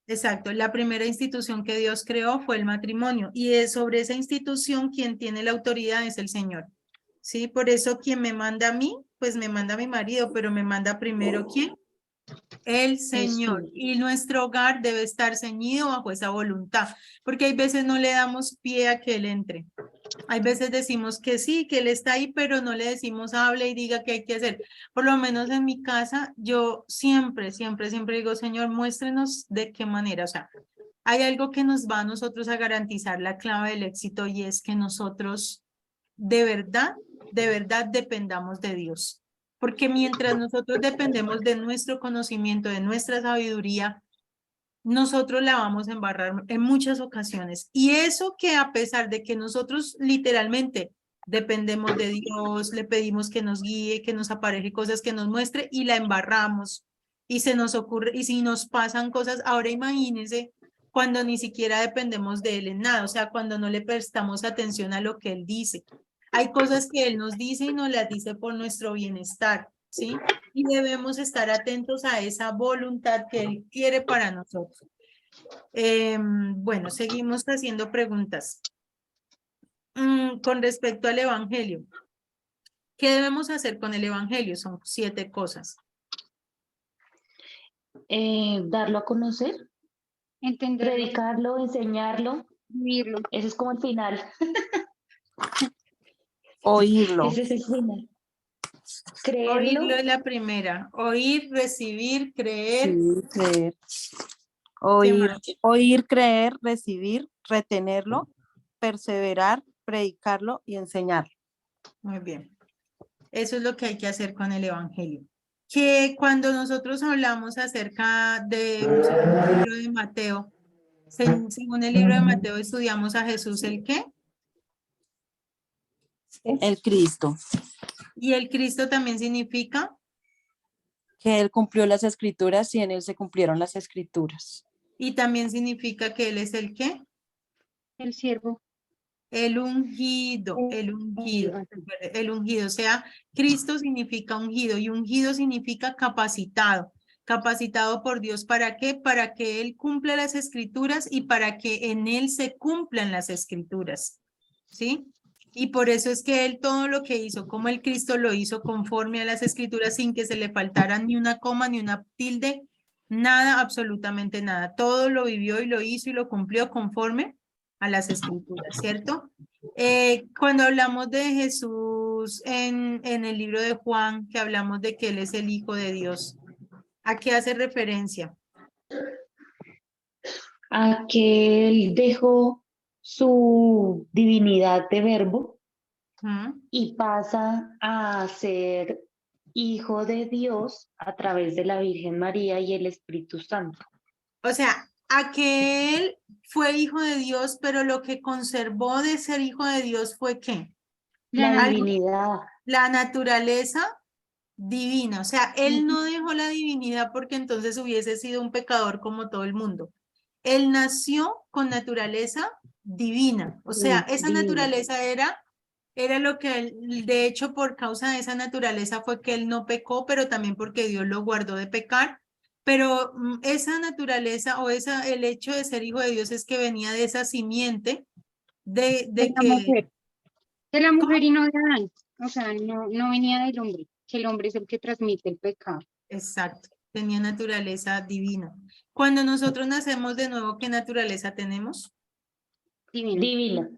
Speaker 1: exacto, la primera institución que Dios creó fue el matrimonio y es sobre esa institución quien tiene la autoridad es el Señor. Sí, por eso quien me manda a mí, pues me manda a mi marido, pero me manda primero ¿quién? El Señor.
Speaker 4: Jesús.
Speaker 1: Y nuestro hogar debe estar ceñido bajo esa voluntad, porque hay veces no le damos pie a que Él entre. Hay veces decimos que sí, que Él está ahí, pero no le decimos hable y diga qué hay que hacer. Por lo menos en mi casa, yo siempre digo, Señor, muéstrenos de qué manera. O sea, hay algo que nos va a nosotros a garantizar la clave del éxito y es que nosotros de verdad dependamos de Dios. Porque mientras nosotros dependemos de nuestro conocimiento, de nuestra sabiduría, nosotros la vamos a embarrar en muchas ocasiones. Y eso que a pesar de que nosotros literalmente dependemos de Dios, le pedimos que nos guíe, que nos apareje cosas, que nos muestre y la embarramos y se nos ocurre, y si nos pasan cosas, ahora imagínense cuando ni siquiera dependemos de Él en nada, o sea, cuando no le prestamos atención a lo que Él dice. Hay cosas que Él nos dice y nos las dice por nuestro bienestar, ¿sí? Y debemos estar atentos a esa voluntad que Él quiere para nosotros. Bueno, seguimos haciendo preguntas. Con respecto al Evangelio, ¿qué debemos hacer con el Evangelio? Son 7 cosas.
Speaker 4: Darlo a conocer,
Speaker 5: Entenderlo,
Speaker 4: predicarlo, enseñarlo.
Speaker 5: vivirlo.
Speaker 4: Ese es como el final.
Speaker 3: Oírlo.
Speaker 4: Ese es el final. Creerlo.
Speaker 1: Oírlo es la primera. Oír, recibir, creer.
Speaker 3: Sí, creer.
Speaker 1: ¿Qué
Speaker 3: Oír,
Speaker 1: más?
Speaker 3: oír, creer, recibir, retenerlo, perseverar, predicarlo y enseñarlo.
Speaker 1: Muy bien. Eso es lo que hay que hacer con el Evangelio. Que cuando nosotros hablamos acerca de, según el libro de Mateo, según el libro de Mateo estudiamos a Jesús el qué,
Speaker 3: El Cristo,
Speaker 1: y el Cristo también significa,
Speaker 3: que Él cumplió las escrituras y en Él se cumplieron las escrituras.
Speaker 1: y también significa que Él es el qué,
Speaker 5: El siervo.
Speaker 1: el ungido, el ungido, o sea, Cristo significa ungido y ungido significa capacitado. Capacitado por Dios, ¿para qué? Para que Él cumpla las escrituras y para que en Él se cumplan las escrituras, ¿sí? Y por eso es que Él todo lo que hizo, como el Cristo lo hizo conforme a las escrituras sin que se le faltara ni una coma, ni una tilde, nada, absolutamente nada. Todo lo vivió y lo hizo y lo cumplió conforme a las escrituras, ¿cierto? Cuando hablamos de Jesús en el libro de Juan, que hablamos de que Él es el Hijo de Dios, ¿a qué hace referencia?
Speaker 4: A que él dejó su divinidad de verbo
Speaker 1: ¿Mm?
Speaker 4: y pasa a ser hijo de Dios a través de la Virgen María y el Espíritu Santo.
Speaker 1: O sea, a que Él fue Hijo de Dios, pero lo que conservó de ser Hijo de Dios fue ¿qué?
Speaker 4: La
Speaker 1: Algo-
Speaker 4: divinidad.
Speaker 1: la naturaleza divina. O sea, Él no dejó la divinidad porque entonces hubiese sido un pecador como todo el mundo. Él nació con naturaleza divina. O sea, esa
Speaker 4: Divina.
Speaker 1: naturaleza era lo que él, de hecho, por causa de esa naturaleza fue que él no pecó, pero también porque Dios lo guardó de pecar. Pero esa naturaleza o el hecho de ser hijo de Dios es que venía de esa simiente de
Speaker 5: De la
Speaker 1: que,
Speaker 5: mujer. De la mujer y no de Adán. O sea, no venía del hombre, que el hombre es el que transmite el pecado.
Speaker 1: exacto, tenía naturaleza divina. Cuando nosotros nacemos de nuevo, ¿qué naturaleza tenemos?
Speaker 5: Divino.
Speaker 4: Divina.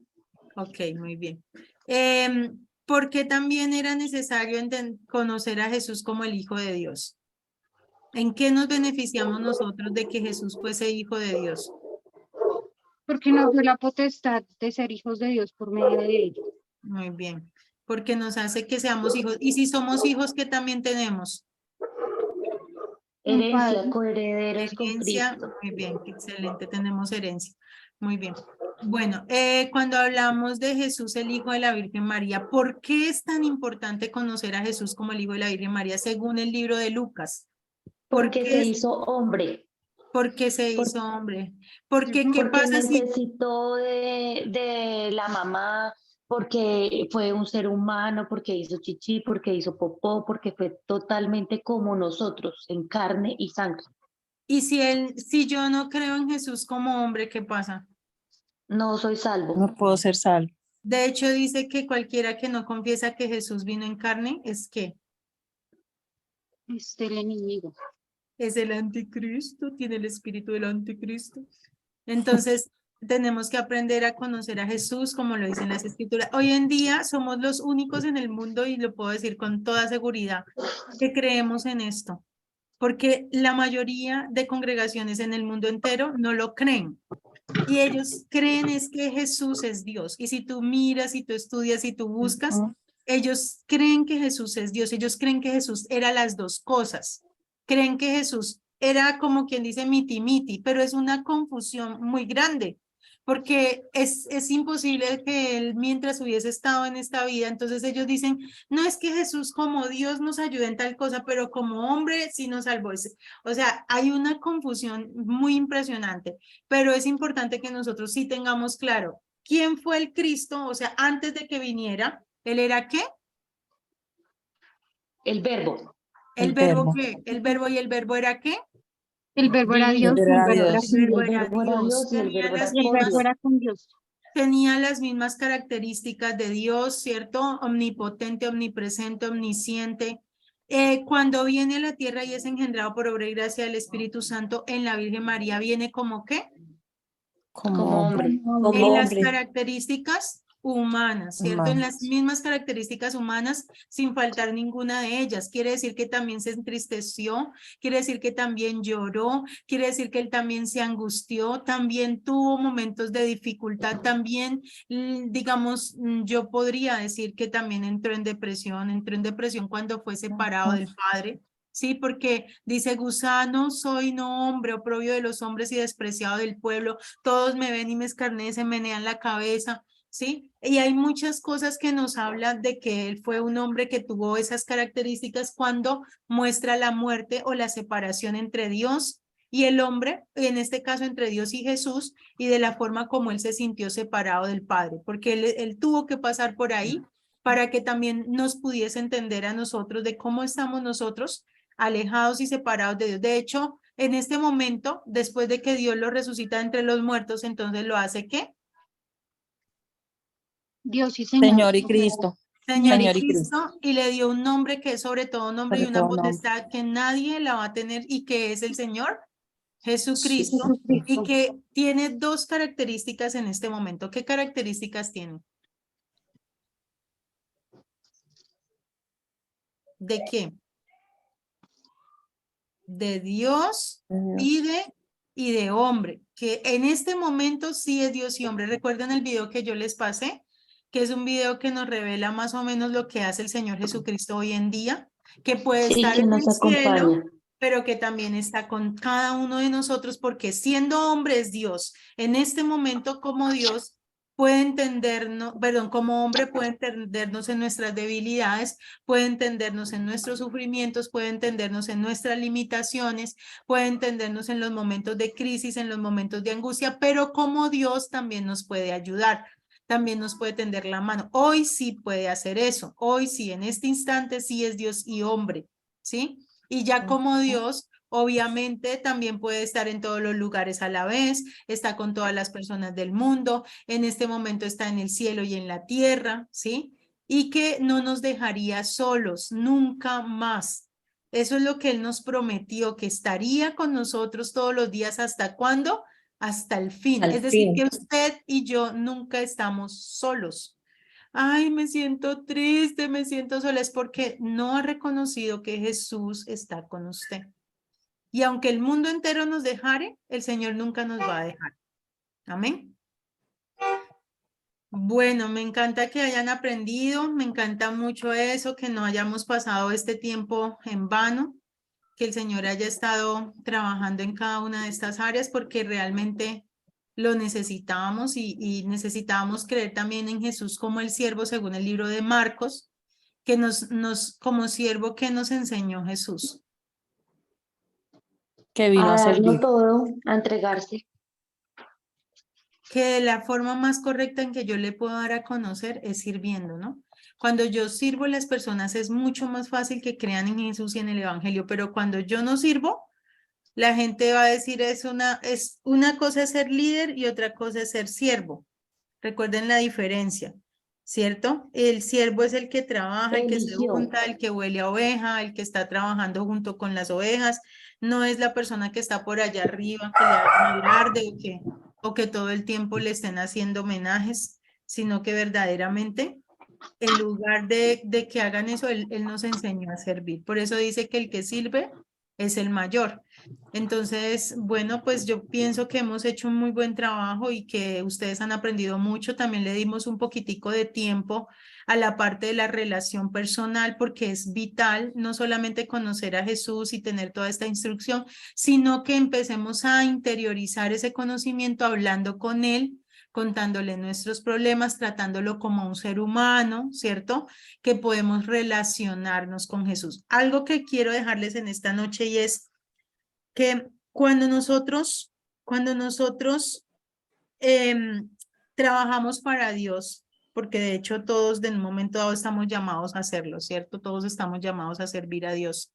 Speaker 1: Ok, muy bien. ¿Por qué también era necesario conocer a Jesús como el Hijo de Dios? ¿En qué nos beneficiamos nosotros de que Jesús fuese Hijo de Dios?
Speaker 5: Porque nos dio la potestad de ser hijos de Dios por medio de ellos.
Speaker 1: Muy bien, porque nos hace que seamos hijos. Y si somos hijos, ¿qué también tenemos?
Speaker 5: Un
Speaker 4: Herencia,
Speaker 5: padre.
Speaker 4: coherederos con
Speaker 1: Herencia,
Speaker 4: Cristo.
Speaker 1: muy bien, excelente, tenemos herencia. Muy bien. Bueno, cuando hablamos de Jesús, el Hijo de la Virgen María, ¿por qué es tan importante conocer a Jesús como el Hijo de la Virgen María según el libro de Lucas?
Speaker 4: Porque se
Speaker 1: es-
Speaker 4: hizo hombre.
Speaker 1: Porque se
Speaker 4: Por-
Speaker 1: hizo hombre. Porque, ¿qué
Speaker 4: Porque
Speaker 1: pasa si
Speaker 4: necesitó de la mamá, porque fue un ser humano, porque hizo chichi, porque hizo popó, porque fue totalmente como nosotros, en carne y sangre.
Speaker 1: Y si yo no creo en Jesús como hombre, ¿qué pasa?
Speaker 4: No soy salvo.
Speaker 3: No puedo ser salvo.
Speaker 1: De hecho, dice que cualquiera que no confiesa que Jesús vino en carne es que
Speaker 5: Es el enemigo.
Speaker 1: es el anticristo, tiene el espíritu del anticristo. Entonces, tenemos que aprender a conocer a Jesús, como lo dicen las escrituras. Hoy en día somos los únicos en el mundo, y lo puedo decir con toda seguridad, que creemos en esto, porque la mayoría de congregaciones en el mundo entero no lo creen. Y ellos creen es que Jesús es Dios. Y si tú miras, y tú estudias, y tú buscas, ellos creen que Jesús es Dios. Ellos creen que Jesús era las dos cosas. Creen que Jesús era como quien dice miti miti, pero es una confusión muy grande, porque es imposible que él, mientras hubiese estado en esta vida, entonces ellos dicen, no es que Jesús como Dios nos ayude en tal cosa, pero como hombre sí nos salvó. O sea, hay una confusión muy impresionante, pero es importante que nosotros sí tengamos claro quién fue el Cristo. O sea, antes de que viniera, ¿él era qué?
Speaker 4: El verbo.
Speaker 1: ¿El verbo qué? ¿El verbo, y el verbo era qué?
Speaker 5: El verbo era
Speaker 4: Divino.
Speaker 5: Dios y el
Speaker 3: Era
Speaker 5: verbo era
Speaker 3: Dios.
Speaker 1: El
Speaker 5: con
Speaker 1: verbo
Speaker 5: Dios.
Speaker 1: era
Speaker 4: El verbo era
Speaker 1: Dios.
Speaker 4: Dios y el
Speaker 1: Tenía
Speaker 4: verbo era
Speaker 1: las
Speaker 5: Y el
Speaker 4: con
Speaker 5: verbo
Speaker 1: mismas,
Speaker 4: Dios.
Speaker 5: era con Dios.
Speaker 1: tenía las mismas características de Dios, ¿cierto? Omnipresente, omnisciente. Cuando viene a la tierra y es engendrado por obra y gracia del Espíritu Santo en la Virgen María, ¿viene como qué?
Speaker 4: Como hombre.
Speaker 6: Como
Speaker 1: En las
Speaker 6: hombre.
Speaker 1: características humanas, ¿cierto? En las mismas características humanas, sin faltar ninguna de ellas. Quiere decir que también se entristeció, quiere decir que también lloró, quiere decir que él también se angustió, también tuvo momentos de dificultad, también, digamos, yo podría decir que también entró en depresión cuando fue separado del Padre. Sí, porque dice, gusano soy, no hombre, oprobio de los hombres y despreciado del pueblo. Todos me ven y me escarnecen, menean la cabeza, ¿sí? Y hay muchas cosas que nos hablan de que él fue un hombre que tuvo esas características cuando muestra la muerte o la separación entre Dios y el hombre, en este caso entre Dios y Jesús, y de la forma como él se sintió separado del Padre, porque él tuvo que pasar por ahí para que también nos pudiese entender a nosotros de cómo estamos nosotros alejados y separados de Dios. De hecho, en este momento, después de que Dios lo resucita entre los muertos, entonces lo hace ¿qué?
Speaker 5: Dios y Señor.
Speaker 3: Señor y Cristo.
Speaker 1: Señor y
Speaker 3: Señor y
Speaker 1: Cristo, y le dio un nombre que es sobre todo nombre, y
Speaker 3: Sobre
Speaker 1: una
Speaker 3: todo nombre.
Speaker 1: potestad que nadie la va a tener, y que es el Señor Jesucristo,
Speaker 5: Jesucristo.
Speaker 1: y que tiene dos características en este momento. ¿Qué características tiene? ¿De qué? De Dios y de hombre, que en este momento sí es Dios y hombre. ¿Recuerdan el video que yo les pasé? Que es un video que nos revela más o menos lo que hace el Señor Jesucristo hoy en día, que puede
Speaker 4: Sí,
Speaker 1: estar
Speaker 4: que
Speaker 1: en
Speaker 4: nos
Speaker 1: el cielo,
Speaker 4: acompaña.
Speaker 1: pero que también está con cada uno de nosotros, porque siendo hombre es Dios. En este momento, como Dios puede entendernos, perdón, como hombre puede entendernos en nuestras debilidades, puede entendernos en nuestros sufrimientos, puede entendernos en nuestras limitaciones, puede entendernos en los momentos de crisis, en los momentos de angustia, pero como Dios también nos puede ayudar, también nos puede tender la mano. Hoy sí puede hacer eso, hoy sí, en este instante sí es Dios y hombre, ¿sí? Y ya como Dios, obviamente también puede estar en todos los lugares a la vez, está con todas las personas del mundo, en este momento está en el cielo y en la tierra, ¿sí? Y que no nos dejaría solos nunca más. Eso es lo que Él nos prometió, que estaría con nosotros todos los días. ¿Hasta cuándo? Hasta el fin.
Speaker 6: Al
Speaker 1: Es decir,
Speaker 6: fin.
Speaker 1: que usted y yo nunca estamos solos. Ay, me siento triste, me siento sola, es porque no ha reconocido que Jesús está con usted. Y aunque el mundo entero nos dejare, el Señor nunca nos va a dejar. Amén. Bueno, me encanta que hayan aprendido, me encanta mucho eso, que no hayamos pasado este tiempo en vano, que el Señor haya estado trabajando en cada una de estas áreas, porque realmente lo necesitábamos, y necesitábamos creer también en Jesús como el siervo, según el libro de Marcos, que como siervo que nos enseñó Jesús.
Speaker 3: Que vino
Speaker 4: A
Speaker 3: a
Speaker 4: darlo
Speaker 3: servir.
Speaker 4: todo, a entregarse.
Speaker 1: que la forma más correcta en que yo le puedo dar a conocer es sirviendo, ¿no? Cuando yo sirvo a las personas es mucho más fácil que crean en Jesús y en el Evangelio, pero cuando yo no sirvo, la gente va a decir es una cosa es ser líder y otra cosa es ser siervo. Recuerden la diferencia, ¿cierto? El siervo es el que trabaja, el que se
Speaker 4: Religión.
Speaker 1: junta, el que huele a oveja, el que está trabajando junto con las ovejas. No es la persona que está por allá arriba, que le hagan alarde o que todo el tiempo le estén haciendo homenajes, sino que verdaderamente en lugar de que hagan eso, él nos enseñó a servir. Por eso dice que el que sirve es el mayor. Entonces, bueno, pues yo pienso que hemos hecho un muy buen trabajo y que ustedes han aprendido mucho. También le dimos un poquitico de tiempo a la parte de la relación personal porque es vital no solamente conocer a Jesús y tener toda esta instrucción, sino que empecemos a interiorizar ese conocimiento hablando con él, contándole nuestros problemas, tratándolo como un ser humano, ¿cierto? Que podemos relacionarnos con Jesús. Algo que quiero dejarles en esta noche y es que cuando nosotros trabajamos para Dios, porque de hecho todos de un momento dado estamos llamados a hacerlo, ¿cierto? Todos estamos llamados a servir a Dios.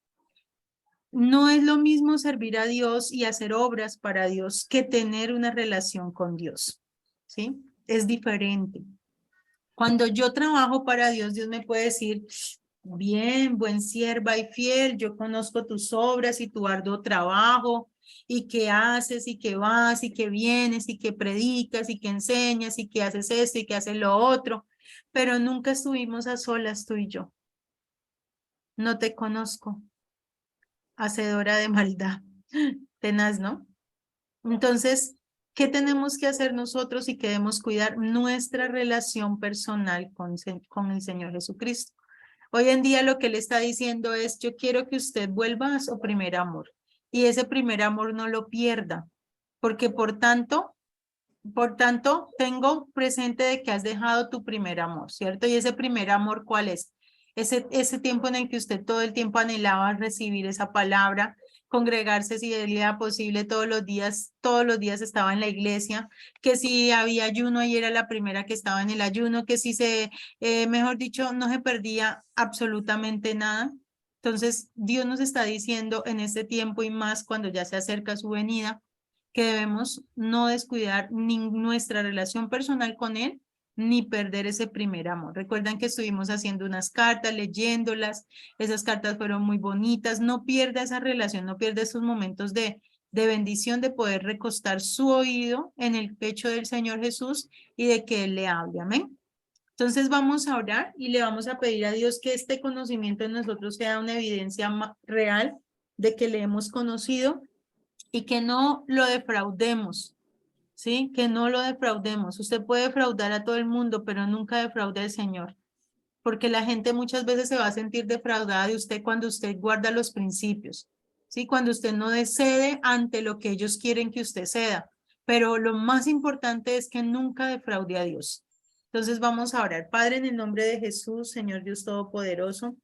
Speaker 1: No es lo mismo servir a Dios y hacer obras para Dios que tener una relación con Dios, ¿sí? Es diferente. Cuando yo trabajo para Dios, Dios me puede decir, bien, buen sierva y fiel, yo conozco tus obras y tu arduo trabajo, y qué haces, y qué vas, y qué vienes, y qué predicas, y qué enseñas, y qué haces esto, y qué haces lo otro, pero nunca estuvimos a solas tú y yo. No te conozco, hacedora de maldad, tenaz, ¿no? Entonces, ¿qué tenemos que hacer nosotros y que debemos cuidar? Nuestra relación personal con el Señor Jesucristo. Hoy en día lo que Él está diciendo es, yo quiero que usted vuelva a su primer amor y ese primer amor no lo pierda, porque por tanto, tengo presente de que has dejado tu primer amor, ¿cierto? Y ese primer amor, ¿cuál es? Ese tiempo en el que usted todo el tiempo anhelaba recibir esa palabra, congregarse si era posible todos los días estaba en la iglesia, que si había ayuno, y era la primera que estaba en el ayuno, que si mejor dicho, no se perdía absolutamente nada. Entonces, Dios nos está diciendo en este tiempo y más cuando ya se acerca su venida, que debemos no descuidar ni nuestra relación personal con Él, ni perder ese primer amor. Recuerdan que estuvimos haciendo unas cartas, leyéndolas, esas cartas fueron muy bonitas. No pierda esa relación, no pierda esos momentos de bendición, de poder recostar su oído en el pecho del Señor Jesús y de que Él le hable. Amén. Entonces vamos a orar y le vamos a pedir a Dios que este conocimiento en nosotros sea una evidencia real de que le hemos conocido y que no lo defraudemos, ¿sí? Que no lo defraudemos. Usted puede defraudar a todo el mundo, pero nunca defraude al Señor, porque la gente muchas veces se va a sentir defraudada de usted cuando usted guarda los principios, ¿sí? Cuando usted no cede ante lo que ellos quieren que usted ceda, pero lo más importante es que nunca defraude a Dios. Entonces vamos a orar. Padre, en el nombre de Jesús, Señor Dios Todopoderoso,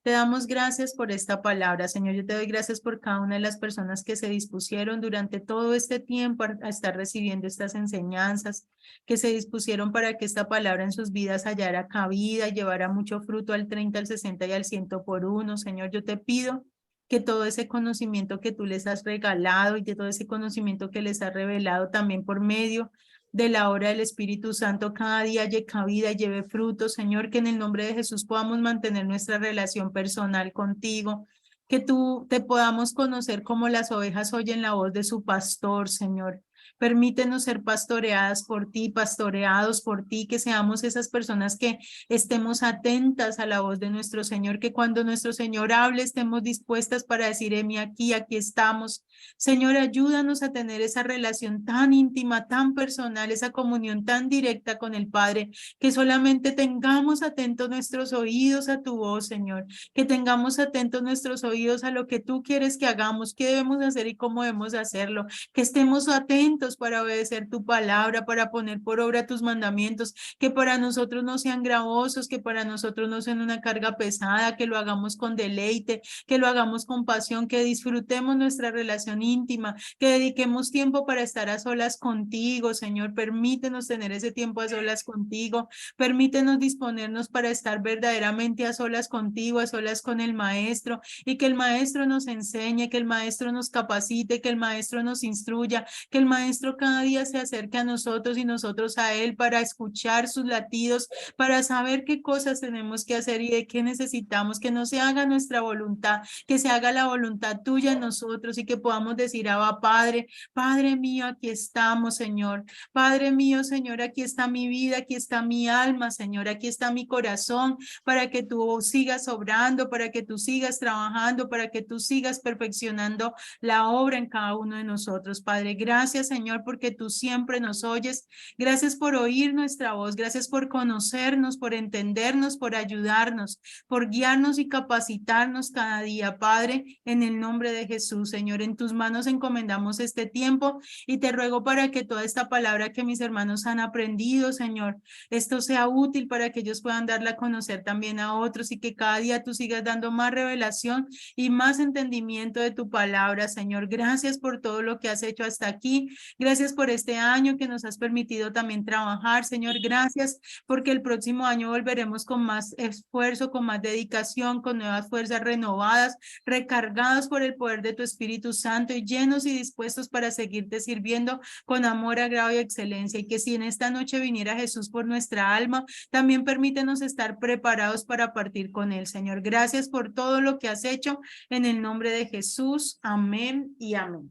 Speaker 1: te damos gracias por esta palabra, Señor. Yo te doy gracias por cada una de las personas que se dispusieron durante todo este tiempo a estar recibiendo estas enseñanzas, que se dispusieron para que esta palabra en sus vidas hallara cabida y llevara mucho fruto al 30, al 60 y al 100 por uno. Señor, yo te pido que todo ese conocimiento que tú les has regalado y de todo ese conocimiento que les has revelado también por medio de la obra del Espíritu Santo cada día lleve cabida y lleve fruto, Señor, que en el nombre de Jesús podamos mantener nuestra relación personal contigo, que tú te podamos conocer como las ovejas oyen la voz de su pastor, Señor. Permítenos ser pastoreadas por ti, pastoreados por ti, que seamos esas personas que estemos atentas a la voz de nuestro Señor, que cuando nuestro Señor hable estemos dispuestas para decir, heme aquí, aquí estamos. Señor, ayúdanos a tener esa relación tan íntima, tan personal, esa comunión tan directa con el Padre, que solamente tengamos atentos nuestros oídos a tu voz, Señor, que tengamos atentos nuestros oídos a lo que tú quieres que hagamos, qué debemos hacer y cómo debemos hacerlo, que estemos atentos atentos para obedecer tu palabra, para poner por obra tus mandamientos, que para nosotros no sean gravosos, que para nosotros no sean una carga pesada, que lo hagamos con deleite, que lo hagamos con pasión, que disfrutemos nuestra relación íntima, que dediquemos tiempo para estar a solas contigo, Señor. Permítenos tener ese tiempo a solas contigo, permítenos disponernos para estar verdaderamente a solas contigo, a solas con el Maestro, y que el Maestro nos enseñe, que el Maestro nos capacite, que el Maestro nos instruya, que el Maestro cada día se acerque a nosotros y nosotros a Él para escuchar sus latidos, para saber qué cosas tenemos que hacer y de qué necesitamos, que no se haga nuestra voluntad, que se haga la voluntad tuya en nosotros y que podamos decir, Abba Padre, Padre mío, aquí estamos, Señor. Padre mío, Señor, aquí está mi vida, aquí está mi alma, Señor, aquí está mi corazón, para que tú sigas obrando, para que tú sigas trabajando, para que tú sigas perfeccionando la obra en cada uno de nosotros. Padre, gracias, Señor, porque tú siempre nos oyes. Gracias por oír nuestra voz, gracias por conocernos, por entendernos, por ayudarnos, por guiarnos y capacitarnos cada día, Padre, en el nombre de Jesús. Señor, en tus manos encomendamos este tiempo y te ruego para que toda esta palabra que mis hermanos han aprendido, Señor, esto sea útil para que ellos puedan darla a conocer también a otros y que cada día tú sigas dando más revelación y más entendimiento de tu palabra, Señor. Gracias por todo lo que has hecho hasta aquí. Gracias por este año que nos has permitido también trabajar, Señor. Gracias porque el próximo año volveremos con más esfuerzo, con más dedicación, con nuevas fuerzas renovadas, recargados por el poder de tu Espíritu Santo y llenos y dispuestos para seguirte sirviendo con amor, agrado y excelencia. Y que si en esta noche viniera Jesús por nuestra alma, también permítenos estar preparados para partir con él, Señor. Gracias por todo lo que has hecho en el nombre de Jesús. Amén y amén.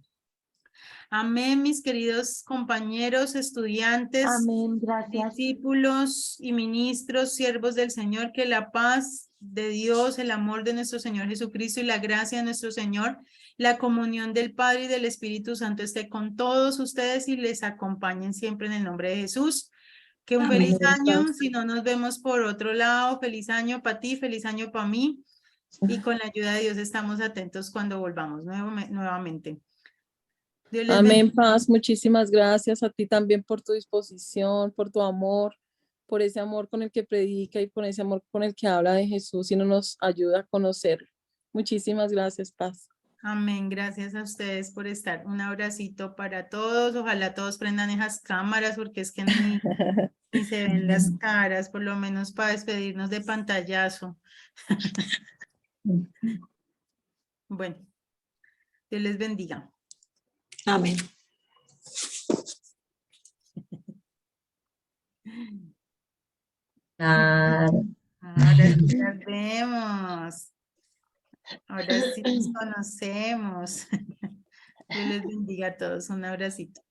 Speaker 1: Amén, mis queridos compañeros, estudiantes,
Speaker 4: Amén, gracias.
Speaker 1: discípulos y ministros, siervos del Señor, que la paz de Dios, el amor de nuestro Señor Jesucristo y la gracia de nuestro Señor, la comunión del Padre y del Espíritu Santo esté con todos ustedes y les acompañen siempre en el nombre de Jesús. Que un feliz año, si no nos vemos por otro lado, feliz año para ti, feliz año para mí, y con la ayuda de Dios estamos atentos cuando volvamos nuevamente. Dios les
Speaker 3: Amén,
Speaker 1: bendiga.
Speaker 3: Paz. Muchísimas gracias a ti también por tu disposición, por tu amor, por ese amor con el que predica y por ese amor con el que habla de Jesús y nos ayuda a conocerlo. Muchísimas gracias, Paz.
Speaker 1: Amén, gracias a ustedes por estar. Un abracito para todos. Ojalá todos prendan esas cámaras porque es que ni se ven las caras, por lo menos para despedirnos de pantallazo. Bueno, Dios les bendiga.
Speaker 6: Amén.
Speaker 1: Ahora sí las vemos. Ahora sí nos conocemos. Dios les bendiga a todos. Un abracito.